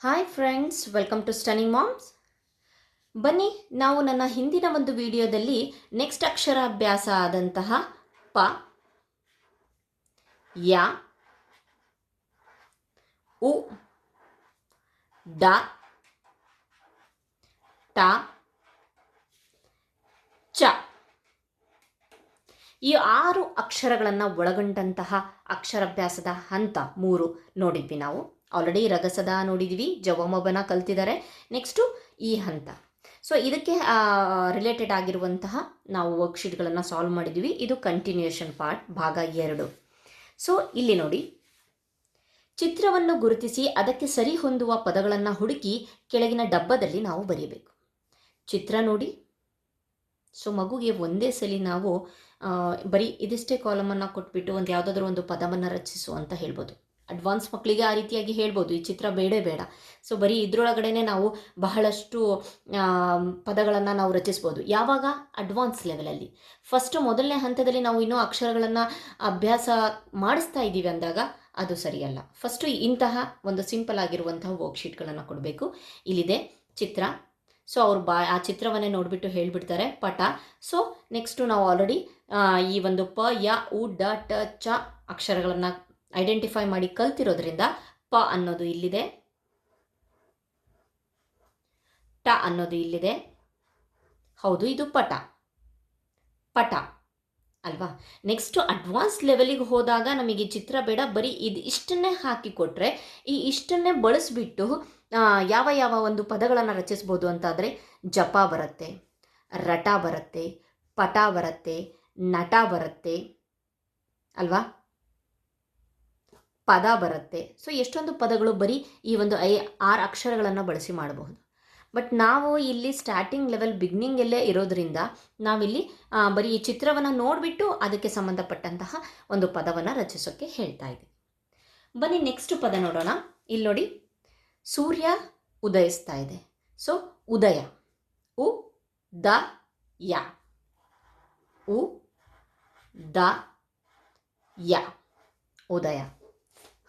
Hi friends, welcome to stunning moms. ಬನ್ನಿ, ನಾವು ನನ್ನ ಹಿಂದಿನ ಒಂದು ವಿಡಿಯೋದಲ್ಲಿ ನೆಕ್ಸ್ಟ್ ಅಕ್ಷರಾಭ್ಯಾಸ ಆದಂತಹ ಪ, ಯ, ಉ, ಡ, ಟ, ಚ ಈ 6 ಅಕ್ಷರಗಳನ್ನು ಒಳಗೊಂಡಂತಹ ಅಕ್ಷರಾಭ್ಯಾಸದ ಹಂತ 3 ನೋಡಿದ್ವಿ. ನಾವು ಆಲ್ರೆಡಿ ರಗಸದ ನೋಡಿದ್ವಿ, ಜವಮಬನ ಕಲ್ತಿದ್ದಾರೆ. ನೆಕ್ಸ್ಟು ಈ ಹಂತ. ಸೊ ಇದಕ್ಕೆ ರಿಲೇಟೆಡ್ ಆಗಿರುವಂತಹ ನಾವು ವರ್ಕ್ಶೀಟ್ಗಳನ್ನು ಸಾಲ್ವ್ ಮಾಡಿದ್ವಿ. ಇದು ಕಂಟಿನ್ಯೂಯೇಷನ್ ಪಾರ್ಟ್, ಭಾಗ 2. ಸೊ ಇಲ್ಲಿ ನೋಡಿ, ಚಿತ್ರವನ್ನು ಗುರುತಿಸಿ ಅದಕ್ಕೆ ಸರಿ ಹೊಂದುವ ಪದಗಳನ್ನು ಹುಡುಕಿ ಕೆಳಗಿನ ಡಬ್ಬದಲ್ಲಿ ನಾವು ಬರೆಯಬೇಕು. ಚಿತ್ರ ನೋಡಿ. ಸೊ ಮಗುಗೆ ಒಂದೇ ಸಲ ನಾವು ಬರೀ ಇದಿಷ್ಟೇ ಕಾಲಮನ್ನು ಕೊಟ್ಬಿಟ್ಟು ಒಂದು ಯಾವುದಾದ್ರೂ ಒಂದು ಪದವನ್ನು ರಚಿಸು ಅಂತ ಹೇಳ್ಬೋದು. ಅಡ್ವಾನ್ಸ್ ಮಕ್ಕಳಿಗೆ ಆ ರೀತಿಯಾಗಿ ಹೇಳ್ಬೋದು, ಈ ಚಿತ್ರ ಬೇಡ. ಸೊ ಬರೀ ಇದರೊಳಗಡೆ ನಾವು ಬಹಳಷ್ಟು ಪದಗಳನ್ನು ನಾವು ರಚಿಸ್ಬೋದು. ಯಾವಾಗ? ಅಡ್ವಾನ್ಸ್ ಲೆವೆಲಲ್ಲಿ. ಮೊದಲನೇ ಹಂತದಲ್ಲಿ ನಾವು ಇನ್ನೂ ಅಕ್ಷರಗಳನ್ನು ಅಭ್ಯಾಸ ಮಾಡಿಸ್ತಾ ಇದ್ದೀವಿ ಅಂದಾಗ ಅದು ಸರಿಯಲ್ಲ. ಫಸ್ಟು ಇಂತಹ ಒಂದು ಸಿಂಪಲ್ ಆಗಿರುವಂತಹ ವರ್ಕ್ಶೀಟ್ಗಳನ್ನು ಕೊಡಬೇಕು. ಇಲ್ಲಿದೆ ಚಿತ್ರ. ಸೊ ಅವರು ಆ ಚಿತ್ರವನ್ನೇ ನೋಡಿಬಿಟ್ಟು ಹೇಳಿಬಿಡ್ತಾರೆ ಪಟ. ಸೊ ನೆಕ್ಸ್ಟು ನಾವು ಆಲ್ರೆಡಿ ಈ ಒಂದು ಪ, ಯ, ಉ, ಡ, ಟ, ಚ ಅಕ್ಷರಗಳನ್ನು ಐಡೆಂಟಿಫೈ ಮಾಡಿ ಕಲ್ತಿರೋದ್ರಿಂದ ಪ ಅನ್ನೋದು ಇಲ್ಲಿದೆ, ಟ ಅನ್ನೋದು ಇಲ್ಲಿದೆ. ಹೌದು, ಇದು ಪಟ ಅಲ್ವಾ? ನೆಕ್ಸ್ಟು ಅಡ್ವಾನ್ಸ್ ಲೆವೆಲಿಗೆ ಹೋದಾಗ ನಮಗೆ ಚಿತ್ರ ಬೇಡ, ಬರೀ ಇಷ್ಟನ್ನೇ ಹಾಕಿಕೊಟ್ರೆ ಈ ಇಷ್ಟನ್ನೇ ಬಳಸಿಬಿಟ್ಟು ಯಾವ ಒಂದು ಪದಗಳನ್ನು ರಚಿಸ್ಬೋದು ಅಂತಾದರೆ ಜಪ ಬರುತ್ತೆ, ರಟ ಬರುತ್ತೆ, ಪಟ ಬರುತ್ತೆ, ನಟ ಬರುತ್ತೆ ಅಲ್ವಾ, ಪದ ಬರುತ್ತೆ. ಸೊ ಎಷ್ಟೊಂದು ಪದಗಳು ಬರೀ ಈ ಒಂದು 6 ಅಕ್ಷರಗಳನ್ನು ಬಳಸಿ ಮಾಡಬಹುದು. ಬಟ್ ನಾವು ಇಲ್ಲಿ ಸ್ಟಾರ್ಟಿಂಗ್ ಲೆವೆಲ್ ಬಿಗ್ನಿಂಗಲ್ಲೇ ಇರೋದ್ರಿಂದ ನಾವಿಲ್ಲಿ ಬರೀ ಈ ಚಿತ್ರವನ್ನು ನೋಡಿಬಿಟ್ಟು ಅದಕ್ಕೆ ಸಂಬಂಧಪಟ್ಟಂತಹ ಒಂದು ಪದವನ್ನು ರಚಿಸೋಕ್ಕೆ ಹೇಳ್ತಾ ಇದ್ದೀವಿ. ಬನ್ನಿ ನೆಕ್ಸ್ಟ್ ಪದ ನೋಡೋಣ. ಇಲ್ಲಿ ನೋಡಿ, ಸೂರ್ಯ ಉದಯಿಸ್ತಾ ಇದೆ. ಸೊ ಉದಯ, ಉ ದ ಯ, ಉ ದ ಯ, ಉದಯ.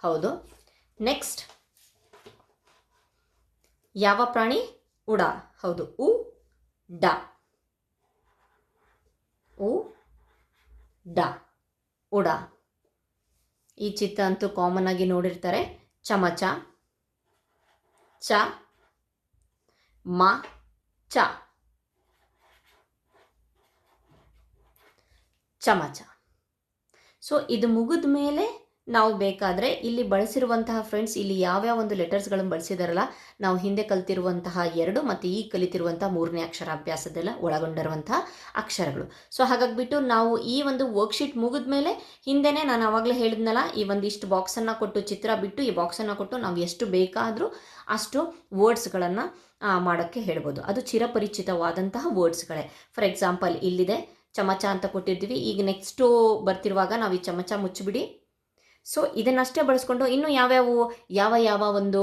ಹೌದು. ನೆಕ್ಸ್ಟ್ ಯಾವ ಪ್ರಾಣಿ? ಉಡ. ಹೌದು, ಉ ಡ, ಉ ಡ, ಉಡ. ಈ ಚಿತ್ರ ಅಂತೂ ಕಾಮನ್ ಆಗಿ ನೋಡಿರ್ತಾರೆ. ಚಮಚ, ಚ, ಮ, ಚ, ಚಮಚ. ಸೊ ಇದು ಮುಗಿದ ಮೇಲೆ ನಾವು ಬೇಕಾದರೆ ಇಲ್ಲಿ ಬಳಸಿರುವಂತಹ ಫ್ರೆಂಡ್ಸ್, ಇಲ್ಲಿ ಯಾವ್ಯಾವ ಒಂದು ಲೆಟರ್ಸ್ಗಳನ್ನು ಬಳಸಿದಾರಲ್ಲ, ನಾವು ಹಿಂದೆ ಕಲ್ತಿರುವಂತಹ 2 ಮತ್ತು ಈಗ ಕಲಿತಿರುವಂತಹ 3ನೇ ಅಕ್ಷರಾಭ್ಯಾಸದೆಲ್ಲ ಒಳಗೊಂಡಿರುವಂತಹ ಅಕ್ಷರಗಳು. ಸೊ ಹಾಗಾಗಿಬಿಟ್ಟು ನಾವು ಈ ಒಂದು ವರ್ಕ್ಶೀಟ್ ಮುಗಿದ ಮೇಲೆ ಹಿಂದೆನೇ ನಾನು ಆವಾಗಲೇ ಹೇಳಿದ್ನಲ್ಲ, ಈ ಒಂದಿಷ್ಟು ಬಾಕ್ಸನ್ನು ಕೊಟ್ಟು, ಚಿತ್ರ ಬಿಟ್ಟು ಈ ಬಾಕ್ಸನ್ನು ಕೊಟ್ಟು ನಾವು ಎಷ್ಟು ಬೇಕಾದರೂ ಅಷ್ಟು ವರ್ಡ್ಸ್ಗಳನ್ನು ಮಾಡೋಕ್ಕೆ ಹೇಳ್ಬೋದು. ಅದು ಚಿರಪರಿಚಿತವಾದಂತಹ ವರ್ಡ್ಸ್ಗಳೇ. ಫಾರ್ ಎಕ್ಸಾಂಪಲ್ ಇಲ್ಲಿದೆ ಚಮಚ ಅಂತ ಕೊಟ್ಟಿರ್ತೀವಿ. ಈಗ ನೆಕ್ಸ್ಟು ಬರ್ತಿರುವಾಗ ನಾವು ಈ ಚಮಚ ಮುಚ್ಚಿಬಿಡಿ. ಸೊ ಇದನ್ನಷ್ಟೇ ಬಳಸ್ಕೊಂಡು ಇನ್ನು ಯಾವ ಒಂದು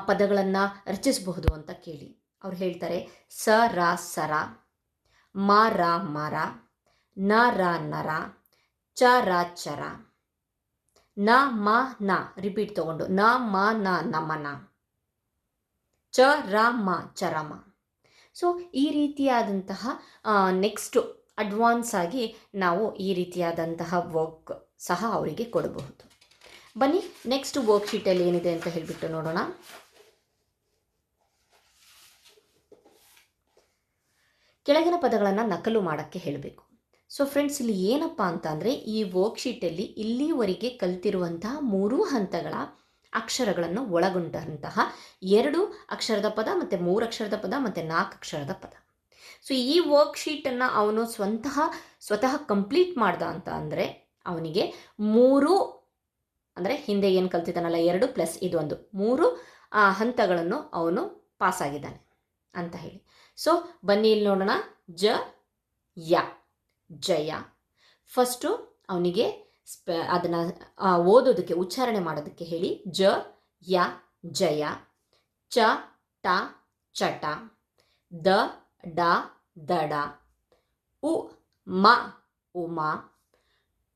ಪದಗಳನ್ನು ರಚಿಸಬಹುದು ಅಂತ ಕೇಳಿ. ಅವ್ರು ಹೇಳ್ತಾರೆ ಸ ರ ಸರ, ಮ ರ ಮರ, ನ ರ ನರ, ಚ ರ ಚರ, ನ ಮ ನ ರಿಪೀಟ್ ತಗೊಂಡು ನ ಮ ನ ನಮನ, ಚ ರ ಮ ಚರಮ. ಸೊ ಈ ರೀತಿಯಾದಂತಹ ನೆಕ್ಸ್ಟು ಅಡ್ವಾನ್ಸ್ ಆಗಿ ನಾವು ಈ ರೀತಿಯಾದಂತಹ ವರ್ಕ್ ಸಹ ಅವರಿಗೆ ಕೊಡಬಹುದು. ಬನ್ನಿ ನೆಕ್ಸ್ಟ್ ವರ್ಕ್ಶೀಟಲ್ಲಿ ಏನಿದೆ ಅಂತ ಹೇಳಿಬಿಟ್ಟು ನೋಡೋಣ. ಕೆಳಗಿನ ಪದಗಳನ್ನು ನಕಲು ಮಾಡೋಕ್ಕೆ ಹೇಳಬೇಕು. ಸೊ ಫ್ರೆಂಡ್ಸ್, ಇಲ್ಲಿ ಏನಪ್ಪ ಅಂತ ಅಂದರೆ, ಈ ವರ್ಕ್ಶೀಟಲ್ಲಿ ಇಲ್ಲಿವರೆಗೆ ಕಲ್ತಿರುವಂತಹ 3 ಹಂತಗಳ ಅಕ್ಷರಗಳನ್ನು ಒಳಗೊಂಡಂತಹ 2 ಅಕ್ಷರದ ಪದ ಮತ್ತು 3 ಅಕ್ಷರದ ಪದ ಮತ್ತು 4 ಅಕ್ಷರದ ಪದ. ಸೊ ಈ ವರ್ಕ್ಶೀಟನ್ನು ಅವನು ಸ್ವತಃ ಕಂಪ್ಲೀಟ್ ಮಾಡ್ದ ಅಂತ ಅಂದರೆ ಅವನಿಗೆ 3 ಅಂದರೆ ಹಿಂದೆ ಏನು ಕಲ್ತಿದ್ದಾನಲ್ಲ 2 ಪ್ಲಸ್ ಇದೊಂದು 3 ಹಂತಗಳನ್ನು ಅವನು ಪಾಸಾಗಿದ್ದಾನೆ ಅಂತ ಹೇಳಿ. ಸೊ ಬನ್ನಿ ಇಲ್ಲಿ ನೋಡೋಣ. ಜ ಯ, ಜಯ. ಫಸ್ಟು ಅವನಿಗೆ ಅದನ್ನು ಓದೋದಕ್ಕೆ, ಉಚ್ಚಾರಣೆ ಮಾಡೋದಕ್ಕೆ ಹೇಳಿ. ಜ ಯ ಜಯ, ಚ ಟ ಚಟ, ದ ಡ ದಡ, ಉ ಮ ಉಮ,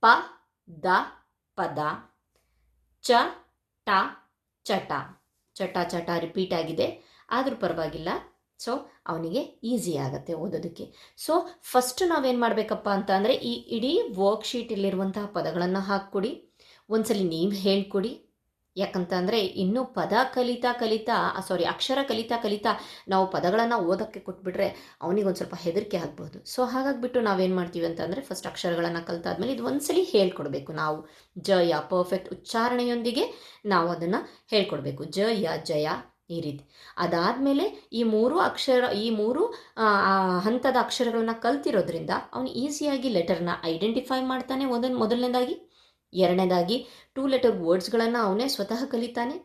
ಪ ದ ಪದ, ಚ ಟ ಚಟ. ಚಟ ಚಟ ರಿಪೀಟ್ ಆಗಿದೆ, ಆದರೂ ಪರವಾಗಿಲ್ಲ. ಸೊ ಅವನಿಗೆ ಈಸಿ ಆಗುತ್ತೆ ಓದೋದಕ್ಕೆ. ಸೊ ಫಸ್ಟ್ ನಾವೇನು ಮಾಡಬೇಕಪ್ಪ ಅಂತ ಅಂದರೆ ಈ ಇಡೀ ವರ್ಕ್ಶೀಟಲ್ಲಿರುವಂತಹ ಪದಗಳನ್ನು ಹಾಕ್ಕೊಡಿ, ಒಂದ್ಸಲಿ ನೀವು ಹೇಳ್ಕೊಡಿ. ಯಾಕಂತ ಅಂದರೆ ಇನ್ನೂ ಪದ ಅಕ್ಷರ ಕಲಿತಾ ನಾವು ಪದಗಳನ್ನು ಓದೋಕ್ಕೆ ಕೊಟ್ಬಿಟ್ರೆ ಅವನಿಗೊಂದು ಸ್ವಲ್ಪ ಹೆದರಿಕೆ ಆಗ್ಬೋದು. ಸೊ ಹಾಗಾಗಿಬಿಟ್ಟು ನಾವೇನು ಮಾಡ್ತೀವಿ ಅಂತಂದರೆ ಫಸ್ಟ್ ಅಕ್ಷರಗಳನ್ನು ಕಲಿತಾದ್ಮೇಲೆ ಇದು ಒಂದ್ಸಲಿ ಹೇಳ್ಕೊಡ್ಬೇಕು ನಾವು. ಜಯ ಪರ್ಫೆಕ್ಟ್ ಉಚ್ಚಾರಣೆಯೊಂದಿಗೆ ನಾವು ಅದನ್ನು ಹೇಳ್ಕೊಡ್ಬೇಕು. ಜಯ ಜಯ ಈ ರೀತಿ. ಅದಾದಮೇಲೆ ಈ ಮೂರು ಹಂತದ ಅಕ್ಷರಗಳನ್ನ ಕಲ್ತಿರೋದ್ರಿಂದ ಅವನು ಈಸಿಯಾಗಿ ಲೆಟರ್ನ ಐಡೆಂಟಿಫೈ ಮಾಡ್ತಾನೆ ಮೊದಲನೇದಾಗಿ. ಎರಡನೇದಾಗಿ 2 ಲೆಟರ್ ವರ್ಡ್ಸ್ಗಳನ್ನು ಅವನೇ ಸ್ವತಃ ಕಲಿತಾನೆ.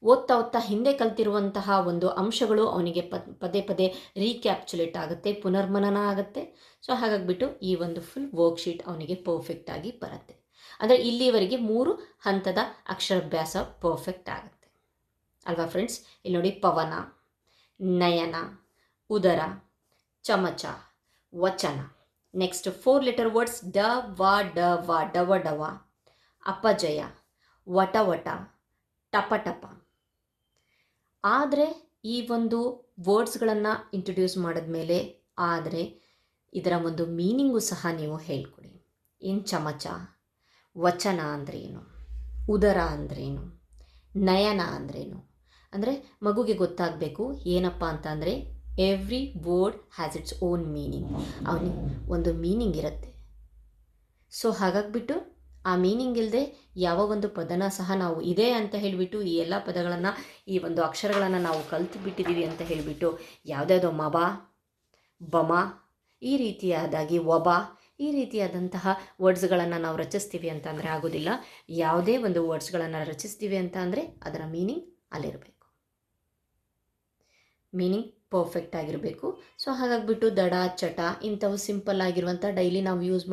ಓದ್ತಾ ಹಿಂದೆ ಕಲ್ತಿರುವಂತಹ ಒಂದು ಅಂಶಗಳು ಅವನಿಗೆ ಪದೇ ಪದೇ ರೀಕ್ಯಾಪ್ಚುಲೇಟ್ ಆಗುತ್ತೆ, ಪುನರ್ಮನನ ಆಗುತ್ತೆ. ಸೊ ಹಾಗಾಗಿಬಿಟ್ಟು ಈ ಒಂದು ಫುಲ್ ವರ್ಕ್ಶೀಟ್ ಅವನಿಗೆ ಪರ್ಫೆಕ್ಟ್ ಆಗಿ ಬರುತ್ತೆ. ಅಂದರೆ ಇಲ್ಲಿವರೆಗೆ 3 ಹಂತದ ಅಕ್ಷರಾಭ್ಯಾಸ ಪರ್ಫೆಕ್ಟ್ ಆಗುತ್ತೆ ಅಲ್ವಾ ಫ್ರೆಂಡ್ಸ್? ಇಲ್ಲಿ ನೋಡಿ, ಪವನ, ನಯನ, ಉದರ, ಚಮಚ, ವಚನ. ನೆಕ್ಸ್ಟ್ 4 ಲೆಟರ್ ವರ್ಡ್ಸ್ ಡ ವ ಡ ವ, ಡವ ಡವ, ಅಪಜಯ, ವಟ ವಟ, ಟಪ ಟಪ. ಆದರೆ ಈ ಒಂದು ವರ್ಡ್ಸ್ಗಳನ್ನು ಇಂಟ್ರೊಡ್ಯೂಸ್ ಮಾಡಿದ್ಮೇಲೆ ಆದರೆ ಇದರ ಒಂದು ಮೀನಿಂಗು ಸಹ ನೀವು ಹೇಳ್ಕೊಡಿ. ಏನು ಚಮಚ, ವಚನ ಅಂದ್ರೇನು, ಉದರ ಅಂದ್ರೇನು, ನಯನ ಅಂದ್ರೇನು. ಅಂದರೆ ಮಗುಗೆ ಗೊತ್ತಾಗಬೇಕು ಏನಪ್ಪ ಅಂತ ಅಂದರೆ every word has its own meaning. ಅವನಿಗೆ ಒಂದು ಮೀನಿಂಗ್ ಇರುತ್ತೆ. ಸೊ ಹಾಗಾಗಿಬಿಟ್ಟು ಆ ಮೀನಿಂಗ್ ಇಲ್ಲದೆ ಯಾವ ಒಂದು ಪದನ ಸಹ ನಾವು ಇದೆ ಅಂತ ಹೇಳಿಬಿಟ್ಟು ಈ ಎಲ್ಲ ಪದಗಳನ್ನು ಈ ಒಂದು ಅಕ್ಷರಗಳನ್ನು ನಾವು ಕಲ್ತು ಬಿಟ್ಟಿದ್ದೀವಿ ಅಂತ ಹೇಳಿಬಿಟ್ಟು ಯಾವುದ್ಯಾವುದೋ ಮಬ, ಬಮ, ಈ ರೀತಿಯಾದಾಗಿ ಒಬ, ಈ ರೀತಿಯಾದಂತಹ ವರ್ಡ್ಸ್ಗಳನ್ನು ನಾವು ರಚಿಸ್ತೀವಿ ಅಂತ ಅಂದರೆ ಆಗೋದಿಲ್ಲ. ಯಾವುದೇ ಒಂದು ವರ್ಡ್ಸ್ಗಳನ್ನು ರಚಿಸ್ತೀವಿ ಅಂತ ಅಂದರೆ ಅದರ ಮೀನಿಂಗ್ ಅಲ್ಲಿರಬೇಕು, ಮೀನಿಂಗ್ ಪರ್ಫೆಕ್ಟ್ ಆಗಿರಬೇಕು. ಸೊ ಹಾಗಾಗಿಬಿಟ್ಟು ದಡ ಚಟ ಇಂಥವು ಸಿಂಪಲ್ ಆಗಿರುವಂಥ ಡೈಲಿ ನಾವು ಯೂಸ್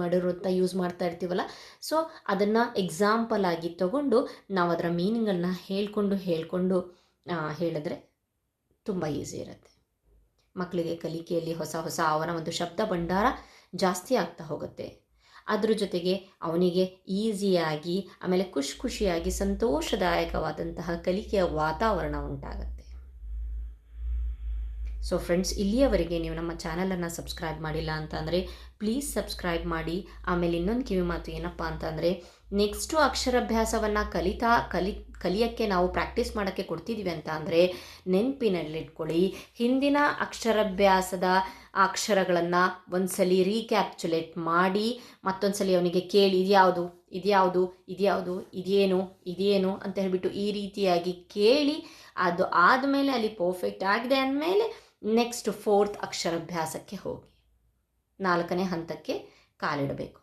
ಮಾಡ್ತಾ ಇರ್ತೀವಲ್ಲ, ಸೊ ಅದನ್ನು ಎಕ್ಸಾಂಪಲ್ ಆಗಿ ತಗೊಂಡು ನಾವು ಅದರ ಮೀನಿಂಗನ್ನು ಹೇಳ್ಕೊಂಡು ಹೇಳಿದ್ರೆ ತುಂಬ ಈಸಿ ಇರುತ್ತೆ. ಮಕ್ಕಳಿಗೆ ಕಲಿಕೆಯಲ್ಲಿ ಹೊಸ ಅವನ ಒಂದು ಶಬ್ದ ಭಂಡಾರ ಜಾಸ್ತಿ ಆಗ್ತಾ ಹೋಗುತ್ತೆ. ಅದ್ರ ಜೊತೆಗೆ ಅವನಿಗೆ ಈಸಿಯಾಗಿ ಆಮೇಲೆ ಖುಷಿಯಾಗಿ ಸಂತೋಷದಾಯಕವಾದಂತಹ ಕಲಿಕೆಯ ವಾತಾವರಣ ಉಂಟಾಗುತ್ತೆ. ಸೊ ಫ್ರೆಂಡ್ಸ್, ಇಲ್ಲಿಯವರೆಗೆ ನೀವು ನಮ್ಮ ಚಾನಲನ್ನು ಸಬ್ಸ್ಕ್ರೈಬ್ ಮಾಡಿಲ್ಲ ಅಂತ ಅಂದರೆ ಪ್ಲೀಸ್ ಸಬ್ಸ್ಕ್ರೈಬ್ ಮಾಡಿ. ಆಮೇಲೆ ಇನ್ನೊಂದು ಕಿವಿ ಮಾತು ಏನಪ್ಪ ಅಂತಂದರೆ ನೆಕ್ಸ್ಟು ಅಕ್ಷರಾಭ್ಯಾಸವನ್ನು ಕಲಿಯೋಕ್ಕೆ ನಾವು ಪ್ರಾಕ್ಟೀಸ್ ಮಾಡೋಕ್ಕೆ ಕೊಡ್ತಿದ್ದೀವಿ ಅಂತ ಅಂದರೆ ನೆನಪಿನಲ್ಲಿಟ್ಕೊಳ್ಳಿ, ಹಿಂದಿನ ಅಕ್ಷರಾಭ್ಯಾಸದ ಅಕ್ಷರಗಳನ್ನು ಒಂದ್ಸಲಿ ರೀಕ್ಯಾಪ್ಚುಲೇಟ್ ಮಾಡಿ ಮತ್ತೊಂದ್ಸಲಿ ಅವನಿಗೆ ಕೇಳಿ ಇದೇನು ಅಂತ ಹೇಳಿಬಿಟ್ಟು ಈ ರೀತಿಯಾಗಿ ಕೇಳಿ ಅದು ಆದಮೇಲೆ ಅಲ್ಲಿ ಪರ್ಫೆಕ್ಟ್ ಆಗಿದೆ ಅಂದಮೇಲೆ ನೆಕ್ಸ್ಟ್ 4th ಅಕ್ಷರಾಭ್ಯಾಸಕ್ಕೆ ಹೋಗಿ 4ನೇ ಹಂತಕ್ಕೆ ಕಾಲಿಡಬೇಕು.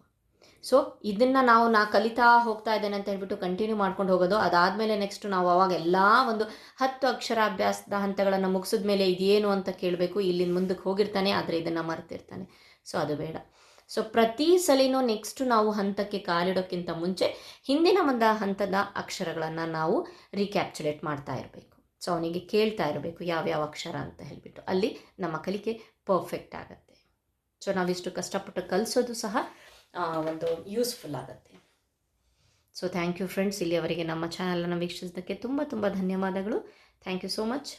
ಸೊ ಇದನ್ನು ನಾ ಕಲಿತಾ ಹೋಗ್ತಾ ಇದ್ದೇನೆ ಅಂತ ಹೇಳ್ಬಿಟ್ಟು ಕಂಟಿನ್ಯೂ ಮಾಡ್ಕೊಂಡು ಹೋಗೋದು. ಅದಾದಮೇಲೆ ನೆಕ್ಸ್ಟ್ ನಾವು ಅವಾಗ ಎಲ್ಲ ಒಂದು 10 ಅಕ್ಷರಾಭ್ಯಾಸದ ಹಂತಗಳನ್ನು ಮುಗಿಸಿದ ಮೇಲೆ ಇದೇನು ಅಂತ ಕೇಳಬೇಕು. ಇಲ್ಲಿಂದ ಮುಂದಕ್ಕೆ ಹೋಗಿರ್ತಾನೆ, ಆದರೆ ಇದನ್ನು ಮರೆತಿರ್ತಾನೆ. ಸೊ ಅದು ಬೇಡ. ಸೊ ಪ್ರತಿ ಸಲಿನೂ ನೆಕ್ಸ್ಟ್ ನಾವು ಹಂತಕ್ಕೆ ಕಾಲಿಡೋಕ್ಕಿಂತ ಮುಂಚೆ ಹಿಂದಿನ ಒಂದು ಹಂತದ ಅಕ್ಷರಗಳನ್ನು ನಾವು ರೀಕ್ಯಾಪ್ಚುಲೇಟ್ ಮಾಡ್ತಾ ಇರಬೇಕು. ಸೊ ಅವನಿಗೆ ಕೇಳ್ತಾ ಇರಬೇಕು ಯಾವ್ಯಾವ ಅಕ್ಷರ ಅಂತ ಹೇಳಿಬಿಟ್ಟು, ಅಲ್ಲಿ ನಮ್ಮ ಕಲಿಕೆ ಪರ್ಫೆಕ್ಟ್ ಆಗುತ್ತೆ. ಸೊ ನಾವಿಷ್ಟು ಕಷ್ಟಪಟ್ಟು ಕಲಿಸೋದು ಸಹ ಒಂದು ಯೂಸ್ಫುಲ್ ಆಗುತ್ತೆ. ಸೊ ಥ್ಯಾಂಕ್ ಯು ಫ್ರೆಂಡ್ಸ್, ಇಲ್ಲಿಯವರೆಗೆ ನಮ್ಮ ಚಾನಲನ್ನು ವೀಕ್ಷಿಸಿದ್ದಕ್ಕೆ ತುಂಬ ಧನ್ಯವಾದಗಳು. Thank you so much.